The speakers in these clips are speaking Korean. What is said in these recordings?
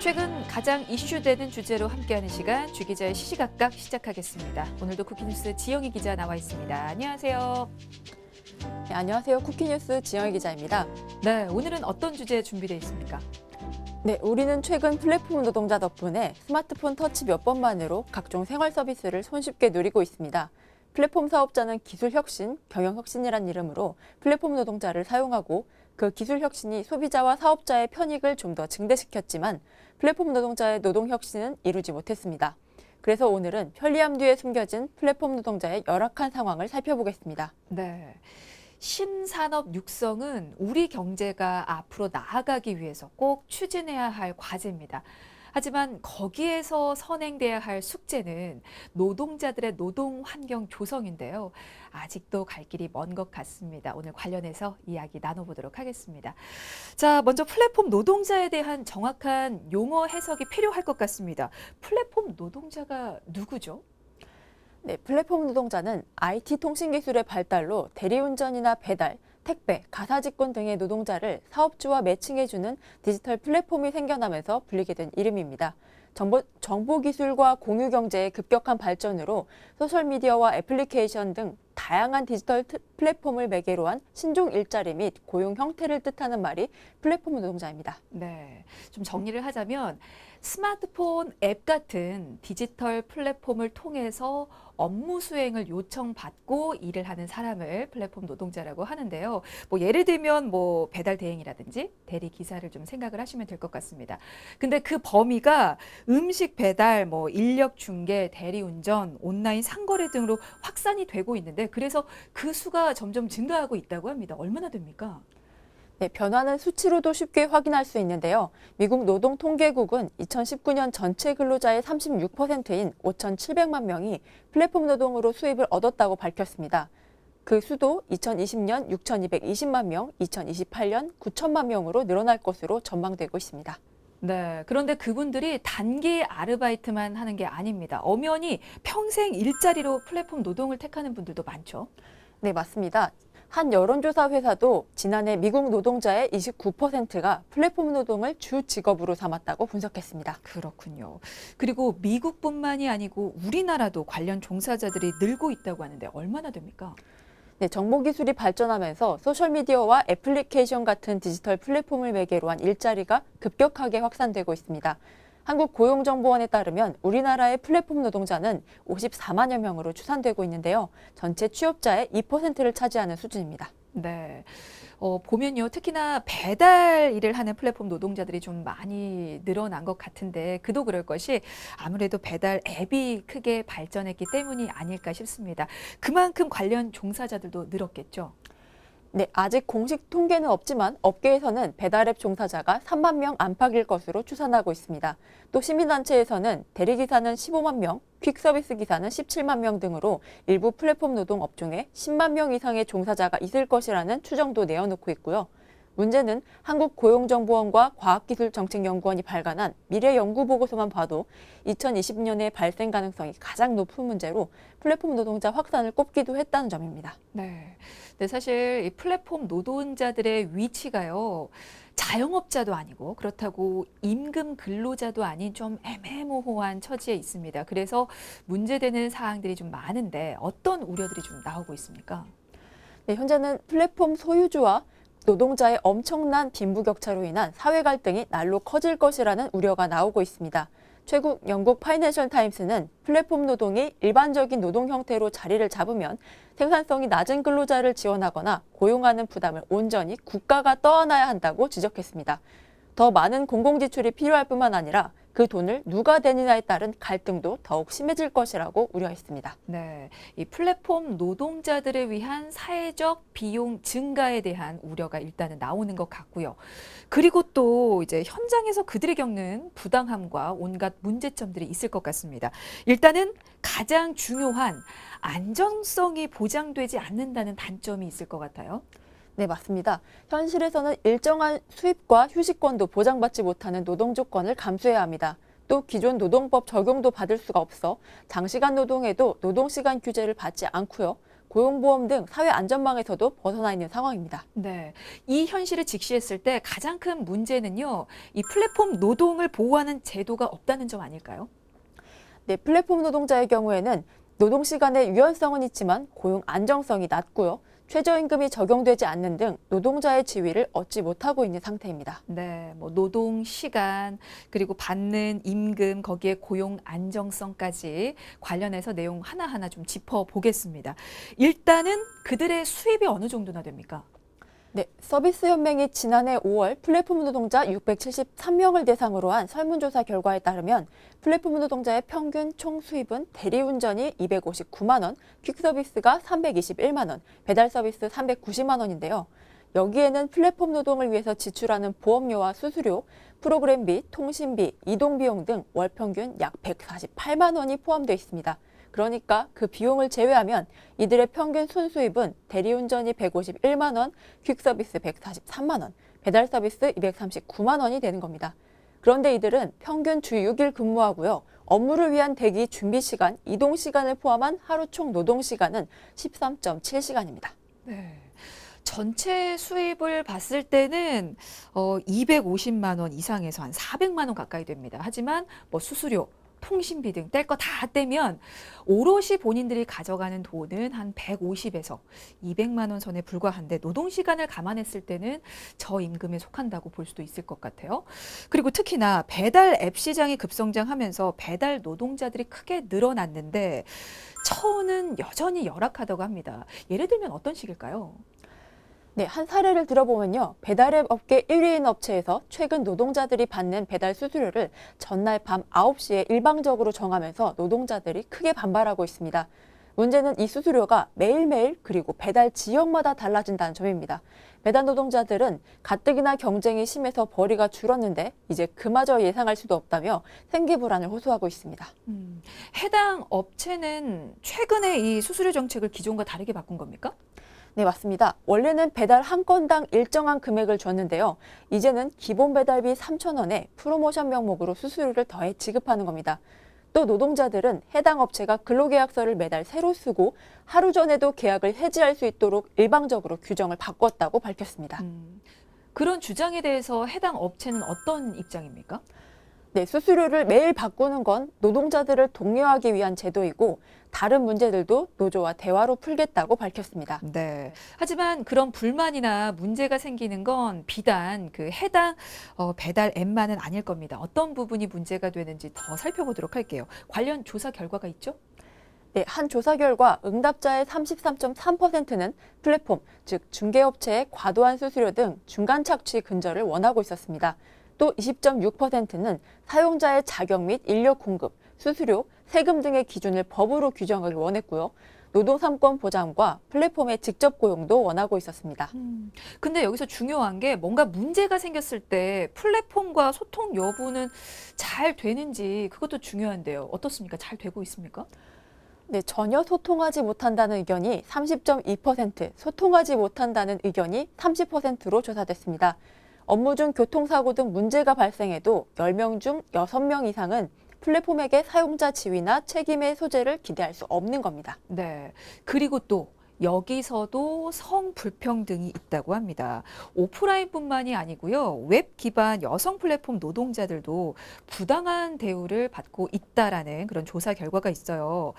최근 가장 이슈되는 주제로 함께하는 시간 주기자의 시시각각 시작하겠습니다. 오늘도 쿠키뉴스 지영희 기자 나와 있습니다. 안녕하세요. 네, 안녕하세요. 쿠키뉴스 지영희 기자입니다. 네, 오늘은 어떤 주제 준비되어 있습니까? 네, 우리는 최근 플랫폼 노동자 덕분에 스마트폰 터치 몇 번만으로 각종 생활 서비스를 손쉽게 누리고 있습니다. 플랫폼 사업자는 기술 혁신, 경영 혁신이란 이름으로 플랫폼 노동자를 사용하고 그 기술 혁신이 소비자와 사업자의 편익을 좀 더 증대시켰지만 플랫폼 노동자의 노동 혁신은 이루지 못했습니다. 그래서 오늘은 편리함 뒤에 숨겨진 플랫폼 노동자의 열악한 상황을 살펴보겠습니다. 네. 신산업 육성은 우리 경제가 앞으로 나아가기 위해서 꼭 추진해야 할 과제입니다. 하지만 거기에서 선행돼야 할 숙제는 노동자들의 노동 환경 조성인데요. 아직도 갈 길이 먼 것 같습니다. 오늘 관련해서 이야기 나눠보도록 하겠습니다. 자, 먼저 플랫폼 노동자에 대한 정확한 용어 해석이 필요할 것 같습니다. 플랫폼 노동자가 누구죠? 네, 플랫폼 노동자는 IT 통신기술의 발달로 대리운전이나 배달, 택배, 가사직군 등의 노동자를 사업주와 매칭해주는 디지털 플랫폼이 생겨나면서 불리게 된 이름입니다. 정보기술과 공유경제의 급격한 발전으로 소셜미디어와 애플리케이션 등 다양한 디지털 플랫폼을 매개로 한 신종 일자리 및 고용 형태를 뜻하는 말이 플랫폼 노동자입니다. 네, 좀 정리를 하자면 스마트폰 앱 같은 디지털 플랫폼을 통해서 업무 수행을 요청받고 일을 하는 사람을 플랫폼 노동자라고 하는데요. 예를 들면 배달 대행이라든지 대리 기사를 좀 생각을 하시면 될 것 같습니다. 근데 그 범위가 음식 배달, 인력 중개, 대리운전, 온라인 상거래 등으로 확산이 되고 있는데 그래서 그 수가 점점 증가하고 있다고 합니다. 얼마나 됩니까? 네, 변화는 수치로도 쉽게 확인할 수 있는데요. 미국 노동통계국은 2019년 전체 근로자의 36%인 5,700만 명이 플랫폼 노동으로 수입을 얻었다고 밝혔습니다. 그 수도 2020년 6,220만 명, 2028년 9천만 명으로 늘어날 것으로 전망되고 있습니다. 네, 그런데 그분들이 단기 아르바이트만 하는 게 아닙니다. 엄연히 평생 일자리로 플랫폼 노동을 택하는 분들도 많죠. 네, 맞습니다. 한 여론조사 회사도 지난해 미국 노동자의 29%가 플랫폼 노동을 주 직업으로 삼았다고 분석했습니다. 그렇군요. 그리고 미국뿐만이 아니고 우리나라도 관련 종사자들이 늘고 있다고 하는데 얼마나 됩니까? 네, 정보기술이 발전하면서 소셜미디어와 애플리케이션 같은 디지털 플랫폼을 매개로 한 일자리가 급격하게 확산되고 있습니다. 한국고용정보원에 따르면 우리나라의 플랫폼 노동자는 54만여 명으로 추산되고 있는데요. 전체 취업자의 2%를 차지하는 수준입니다. 네. 보면요. 특히나 배달 일을 하는 플랫폼 노동자들이 좀 많이 늘어난 것 같은데 그도 그럴 것이 아무래도 배달 앱이 크게 발전했기 때문이 아닐까 싶습니다. 그만큼 관련 종사자들도 늘었겠죠. 네, 아직 공식 통계는 없지만 업계에서는 배달앱 종사자가 3만 명 안팎일 것으로 추산하고 있습니다. 또 시민단체에서는 대리기사는 15만 명, 퀵서비스 기사는 17만 명 등으로 일부 플랫폼 노동 업종에 10만 명 이상의 종사자가 있을 것이라는 추정도 내어놓고 있고요. 문제는 한국고용정보원과 과학기술정책연구원이 발간한 미래연구보고서만 봐도 2020년에 발생 가능성이 가장 높은 문제로 플랫폼 노동자 확산을 꼽기도 했다는 점입니다. 네. 근데 사실 이 플랫폼 노동자들의 위치가요. 자영업자도 아니고 그렇다고 임금 근로자도 아닌 좀 애매모호한 처지에 있습니다. 그래서 문제되는 사항들이 좀 많은데 어떤 우려들이 좀 나오고 있습니까? 네, 현재는 플랫폼 소유주와 노동자의 엄청난 빈부격차로 인한 사회 갈등이 날로 커질 것이라는 우려가 나오고 있습니다. 최근 영국 파이낸셜 타임스는 플랫폼 노동이 일반적인 노동 형태로 자리를 잡으면 생산성이 낮은 근로자를 지원하거나 고용하는 부담을 온전히 국가가 떠안아야 한다고 지적했습니다. 더 많은 공공지출이 필요할 뿐만 아니라 그 돈을 누가 대느냐에 따른 갈등도 더욱 심해질 것이라고 우려했습니다. 네, 이 플랫폼 노동자들을 위한 사회적 비용 증가에 대한 우려가 일단은 나오는 것 같고요. 그리고 또 이제 현장에서 그들이 겪는 부당함과 온갖 문제점들이 있을 것 같습니다. 일단은 가장 중요한 안정성이 보장되지 않는다는 단점이 있을 것 같아요. 네, 맞습니다. 현실에서는 일정한 수입과 휴식권도 보장받지 못하는 노동 조건을 감수해야 합니다. 또 기존 노동법 적용도 받을 수가 없어 장시간 노동에도 노동시간 규제를 받지 않고요. 고용보험 등 사회 안전망에서도 벗어나 있는 상황입니다. 네. 이 현실을 직시했을 때 가장 큰 문제는요, 이 플랫폼 노동을 보호하는 제도가 없다는 점 아닐까요? 네, 플랫폼 노동자의 경우에는 노동 시간의 유연성은 있지만 고용 안정성이 낮고요. 최저임금이 적용되지 않는 등 노동자의 지위를 얻지 못하고 있는 상태입니다. 네, 뭐 노동 시간, 그리고 받는 임금, 거기에 고용 안정성까지 관련해서 내용 하나하나 좀 짚어보겠습니다. 일단은 그들의 수입이 어느 정도나 됩니까? 네, 서비스연맹이 지난해 5월 플랫폼 노동자 673명을 대상으로 한 설문조사 결과에 따르면 플랫폼 노동자의 평균 총 수입은 대리운전이 259만 원, 퀵서비스가 321만 원, 배달서비스 390만 원인데요. 여기에는 플랫폼 노동을 위해서 지출하는 보험료와 수수료, 프로그램비, 통신비, 이동비용 등 월 평균 약 148만 원이 포함되어 있습니다. 그러니까 그 비용을 제외하면 이들의 평균 순수입은 대리운전이 151만 원, 퀵서비스 143만 원, 배달서비스 239만 원이 되는 겁니다. 그런데 이들은 평균 주 6일 근무하고요. 업무를 위한 대기 준비 시간, 이동 시간을 포함한 하루 총 노동 시간은 13.7시간입니다. 네. 전체 수입을 봤을 때는 250만 원 이상에서 한 400만 원 가까이 됩니다. 하지만 뭐 수수료, 통신비 등 뗄 거 다 떼면 오롯이 본인들이 가져가는 돈은 한 150에서 200만 원 선에 불과한데 노동시간을 감안했을 때는 저임금에 속한다고 볼 수도 있을 것 같아요. 그리고 특히나 배달 앱 시장이 급성장하면서 배달 노동자들이 크게 늘어났는데 처우는 여전히 열악하다고 합니다. 예를 들면 어떤 식일까요? 네, 한 사례를 들어보면요. 배달앱 업계 1위인 업체에서 최근 노동자들이 받는 배달 수수료를 전날 밤 9시에 일방적으로 정하면서 노동자들이 크게 반발하고 있습니다. 문제는 이 수수료가 매일매일 그리고 배달 지역마다 달라진다는 점입니다. 배달 노동자들은 가뜩이나 경쟁이 심해서 벌이가 줄었는데 이제 그마저 예상할 수도 없다며 생계불안을 호소하고 있습니다. 해당 업체는 최근에 이 수수료 정책을 기존과 다르게 바꾼 겁니까? 네, 맞습니다. 원래는 배달 한 건당 일정한 금액을 줬는데요. 이제는 기본 배달비 3,000원에 프로모션 명목으로 수수료를 더해 지급하는 겁니다. 또 노동자들은 해당 업체가 근로계약서를 매달 새로 쓰고 하루 전에도 계약을 해지할 수 있도록 일방적으로 규정을 바꿨다고 밝혔습니다. 그런 주장에 대해서 해당 업체는 어떤 입장입니까? 네, 수수료를 매일 바꾸는 건 노동자들을 독려하기 위한 제도이고 다른 문제들도 노조와 대화로 풀겠다고 밝혔습니다. 네. 하지만 그런 불만이나 문제가 생기는 건 비단 그 해당 배달 앱만은 아닐 겁니다. 어떤 부분이 문제가 되는지 더 살펴보도록 할게요. 관련 조사 결과가 있죠? 네, 한 조사 결과 응답자의 33.3%는 플랫폼, 즉 중개업체의 과도한 수수료 등 중간 착취 근절을 원하고 있었습니다. 또 20.6%는 사용자의 자격 및 인력 공급, 수수료, 세금 등의 기준을 법으로 규정하길 원했고요. 노동 3권 보장과 플랫폼의 직접 고용도 원하고 있었습니다. 근데 여기서 중요한 게 뭔가 문제가 생겼을 때 플랫폼과 소통 여부는 잘 되는지 그것도 중요한데요. 어떻습니까? 잘 되고 있습니까? 네, 전혀 소통하지 못한다는 의견이 30.2%, 소통하지 못한다는 의견이 30%로 조사됐습니다. 업무 중 교통사고 등 문제가 발생해도 10명 중 6명 이상은 플랫폼에게 사용자 지위나 책임의 소재를 기대할 수 없는 겁니다. 네. 그리고 또 여기서도 성불평등이 있다고 합니다. 오프라인뿐만이 아니고요. 웹 기반 여성 플랫폼 노동자들도 부당한 대우를 받고 있다라는 그런 조사 결과가 있어요.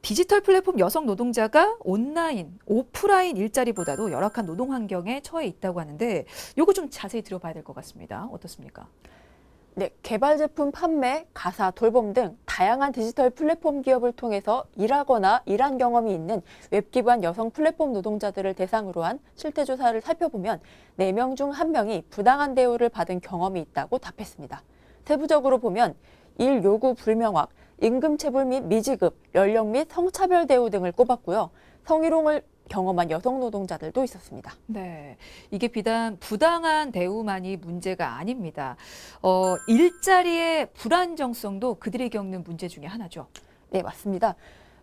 디지털 플랫폼 여성 노동자가 온라인, 오프라인 일자리보다도 열악한 노동 환경에 처해 있다고 하는데 요거 좀 자세히 들어봐야 될 것 같습니다. 어떻습니까? 네, 개발 제품 판매, 가사, 돌봄 등 다양한 디지털 플랫폼 기업을 통해서 일하거나 일한 경험이 있는 웹 기반 여성 플랫폼 노동자들을 대상으로 한 실태 조사를 살펴보면 4명 중 1명이 부당한 대우를 받은 경험이 있다고 답했습니다. 세부적으로 보면 일 요구 불명확, 임금 체불 및 미지급, 연령 및 성차별 대우 등을 꼽았고요. 성희롱을 경험한 여성 노동자들도 있었습니다. 네, 이게 비단 부당한 대우만이 문제가 아닙니다. 일자리의 불안정성도 그들이 겪는 문제 중에 하나죠. 네, 맞습니다.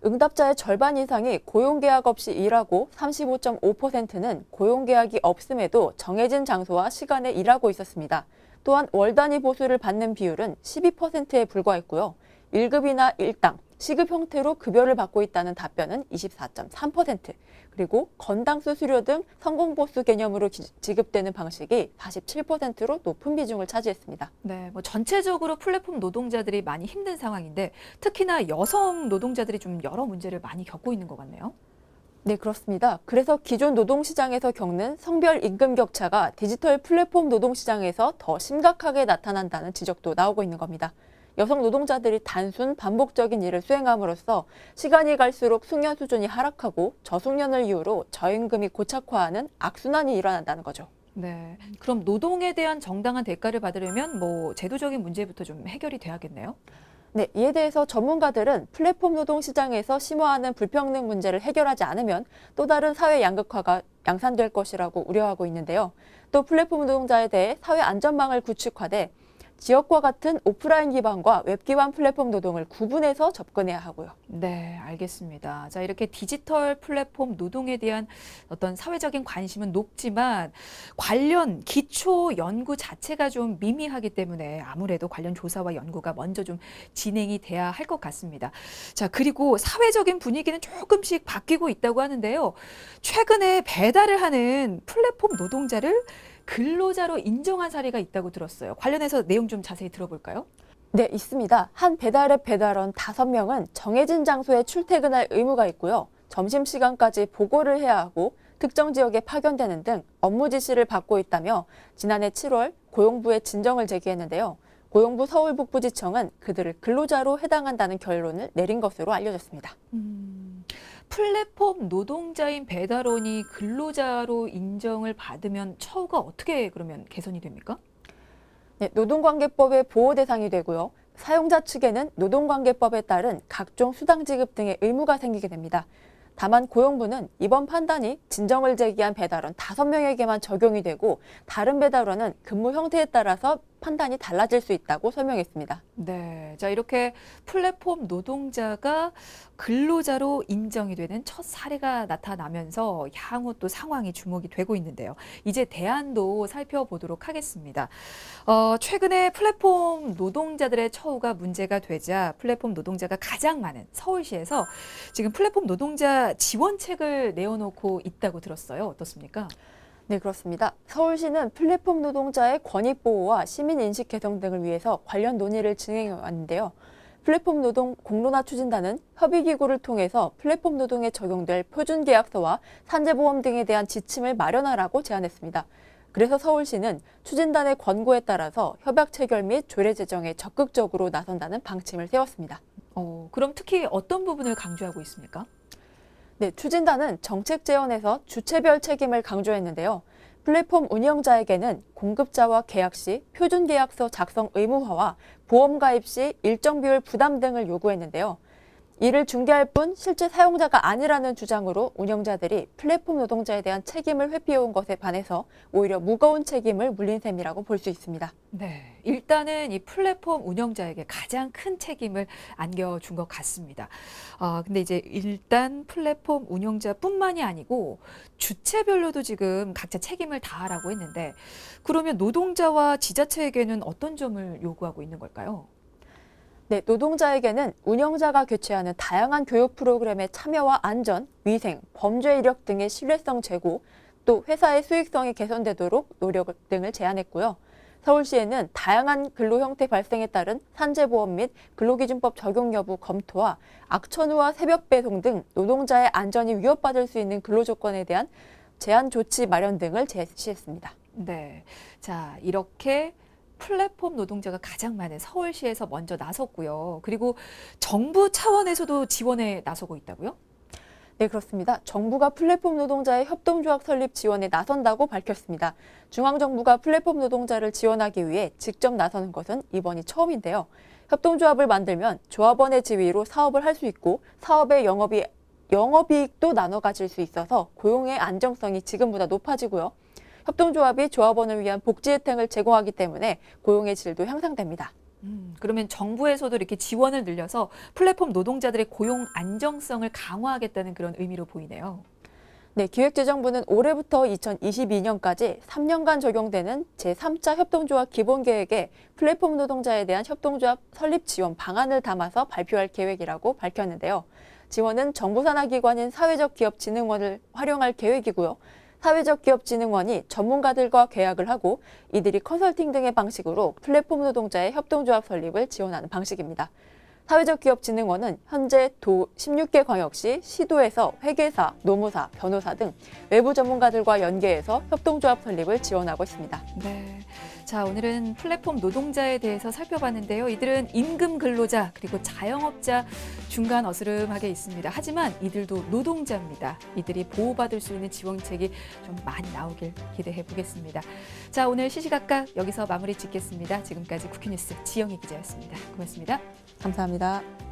응답자의 절반 이상이 고용계약 없이 일하고 35.5%는 고용계약이 없음에도 정해진 장소와 시간에 일하고 있었습니다. 또한 월 단위 보수를 받는 비율은 12%에 불과했고요. 1급이나 일당, 시급 형태로 급여를 받고 있다는 답변은 24.3%, 그리고 건당 수수료 등 성공보수 개념으로 지급되는 방식이 47%로 높은 비중을 차지했습니다. 네, 뭐 전체적으로 플랫폼 노동자들이 많이 힘든 상황인데 특히나 여성 노동자들이 좀 여러 문제를 많이 겪고 있는 것 같네요. 네, 그렇습니다. 그래서 기존 노동시장에서 겪는 성별 임금 격차가 디지털 플랫폼 노동시장에서 더 심각하게 나타난다는 지적도 나오고 있는 겁니다. 여성 노동자들이 단순 반복적인 일을 수행함으로써 시간이 갈수록 숙련 수준이 하락하고 저숙련을 이유로 저임금이 고착화하는 악순환이 일어난다는 거죠. 네, 그럼 노동에 대한 정당한 대가를 받으려면 뭐 제도적인 문제부터 좀 해결이 돼야겠네요. 네, 이에 대해서 전문가들은 플랫폼 노동 시장에서 심화하는 불평등 문제를 해결하지 않으면 또 다른 사회 양극화가 양산될 것이라고 우려하고 있는데요. 또 플랫폼 노동자에 대해 사회 안전망을 구축하되 지역과 같은 오프라인 기반과 웹 기반 플랫폼 노동을 구분해서 접근해야 하고요. 네, 알겠습니다. 자, 이렇게 디지털 플랫폼 노동에 대한 어떤 사회적인 관심은 높지만 관련 기초 연구 자체가 좀 미미하기 때문에 아무래도 관련 조사와 연구가 먼저 좀 진행이 돼야 할 것 같습니다. 자, 그리고 사회적인 분위기는 조금씩 바뀌고 있다고 하는데요. 최근에 배달을 하는 플랫폼 노동자를 근로자로 인정한 사례가 있다고 들었어요. 관련해서 내용 좀 자세히 들어볼까요? 네, 있습니다. 한 배달앱 배달원 5명은 정해진 장소에 출퇴근할 의무가 있고요. 점심시간까지 보고를 해야 하고 특정 지역에 파견되는 등 업무 지시를 받고 있다며 지난해 7월 고용부에 진정을 제기했는데요. 고용부 서울북부지청은 그들을 근로자로 해당한다는 결론을 내린 것으로 알려졌습니다. 플랫폼 노동자인 배달원이 근로자로 인정을 받으면 처우가 어떻게 그러면 개선이 됩니까? 네, 노동관계법의 보호 대상이 되고요. 사용자 측에는 노동관계법에 따른 각종 수당 지급 등의 의무가 생기게 됩니다. 다만 고용부는 이번 판단이 진정을 제기한 배달원 5명에게만 적용이 되고 다른 배달원은 근무 형태에 따라서 판단이 달라질 수 있다고 설명했습니다. 네, 자 이렇게 플랫폼 노동자가 근로자로 인정이 되는 첫 사례가 나타나면서 향후 또 상황이 주목이 되고 있는데요. 이제 대안도 살펴보도록 하겠습니다. 최근에 플랫폼 노동자들의 처우가 문제가 되자 플랫폼 노동자가 가장 많은 서울시에서 지금 플랫폼 노동자 지원책을 내어놓고 있다고 들었어요. 어떻습니까? 네, 그렇습니다. 서울시는 플랫폼 노동자의 권익 보호와 시민 인식 개선 등을 위해서 관련 논의를 진행해 왔는데요. 플랫폼 노동 공론화 추진단은 협의기구를 통해서 플랫폼 노동에 적용될 표준계약서와 산재보험 등에 대한 지침을 마련하라고 제안했습니다. 그래서 서울시는 추진단의 권고에 따라서 협약 체결 및 조례 제정에 적극적으로 나선다는 방침을 세웠습니다. 그럼 특히 어떤 부분을 강조하고 있습니까? 네, 추진단은 정책 제언에서 주체별 책임을 강조했는데요. 플랫폼 운영자에게는 공급자와 계약 시 표준계약서 작성 의무화와 보험 가입 시 일정 비율 부담 등을 요구했는데요. 이를 중개할 뿐 실제 사용자가 아니라는 주장으로 운영자들이 플랫폼 노동자에 대한 책임을 회피해온 것에 반해서 오히려 무거운 책임을 물린 셈이라고 볼 수 있습니다. 네, 일단은 이 플랫폼 운영자에게 가장 큰 책임을 안겨준 것 같습니다. 근데 이제 일단 플랫폼 운영자뿐만이 아니고 주체별로도 지금 각자 책임을 다하라고 했는데 그러면 노동자와 지자체에게는 어떤 점을 요구하고 있는 걸까요? 네, 노동자에게는 운영자가 개최하는 다양한 교육 프로그램의 참여와 안전, 위생, 범죄 이력 등의 신뢰성 제고, 또 회사의 수익성이 개선되도록 노력 등을 제안했고요. 서울시에는 다양한 근로 형태 발생에 따른 산재보험 및 근로기준법 적용 여부 검토와 악천후와 새벽 배송 등 노동자의 안전이 위협받을 수 있는 근로조건에 대한 제한 조치 마련 등을 제시했습니다. 네, 자 이렇게 플랫폼 노동자가 가장 많은 서울시에서 먼저 나섰고요. 그리고 정부 차원에서도 지원에 나서고 있다고요? 네, 그렇습니다. 정부가 플랫폼 노동자의 협동조합 설립 지원에 나선다고 밝혔습니다. 중앙정부가 플랫폼 노동자를 지원하기 위해 직접 나서는 것은 이번이 처음인데요. 협동조합을 만들면 조합원의 지위로 사업을 할 수 있고 사업의 영업이익도 나눠 가질 수 있어서 고용의 안정성이 지금보다 높아지고요. 협동조합이 조합원을 위한 복지 혜택을 제공하기 때문에 고용의 질도 향상됩니다. 그러면 정부에서도 이렇게 지원을 늘려서 플랫폼 노동자들의 고용 안정성을 강화하겠다는 그런 의미로 보이네요. 네, 기획재정부는 올해부터 2022년까지 3년간 적용되는 제3차 협동조합 기본계획에 플랫폼 노동자에 대한 협동조합 설립 지원 방안을 담아서 발표할 계획이라고 밝혔는데요. 지원은 정부 산하 기관인 사회적기업진흥원을 활용할 계획이고요. 사회적기업진흥원이 전문가들과 계약을 하고 이들이 컨설팅 등의 방식으로 플랫폼 노동자의 협동조합 설립을 지원하는 방식입니다. 사회적기업진흥원은 현재 도 16개 광역시, 시도에서 회계사, 노무사, 변호사 등 외부 전문가들과 연계해서 협동조합 설립을 지원하고 있습니다. 네. 자, 오늘은 플랫폼 노동자에 대해서 살펴봤는데요. 이들은 임금 근로자 그리고 자영업자 중간 어스름하게 있습니다. 하지만 이들도 노동자입니다. 이들이 보호받을 수 있는 지원책이 좀 많이 나오길 기대해 보겠습니다. 자, 오늘 시시각각 여기서 마무리 짓겠습니다. 지금까지 쿠키뉴스 지영희 기자였습니다. 고맙습니다. 감사합니다.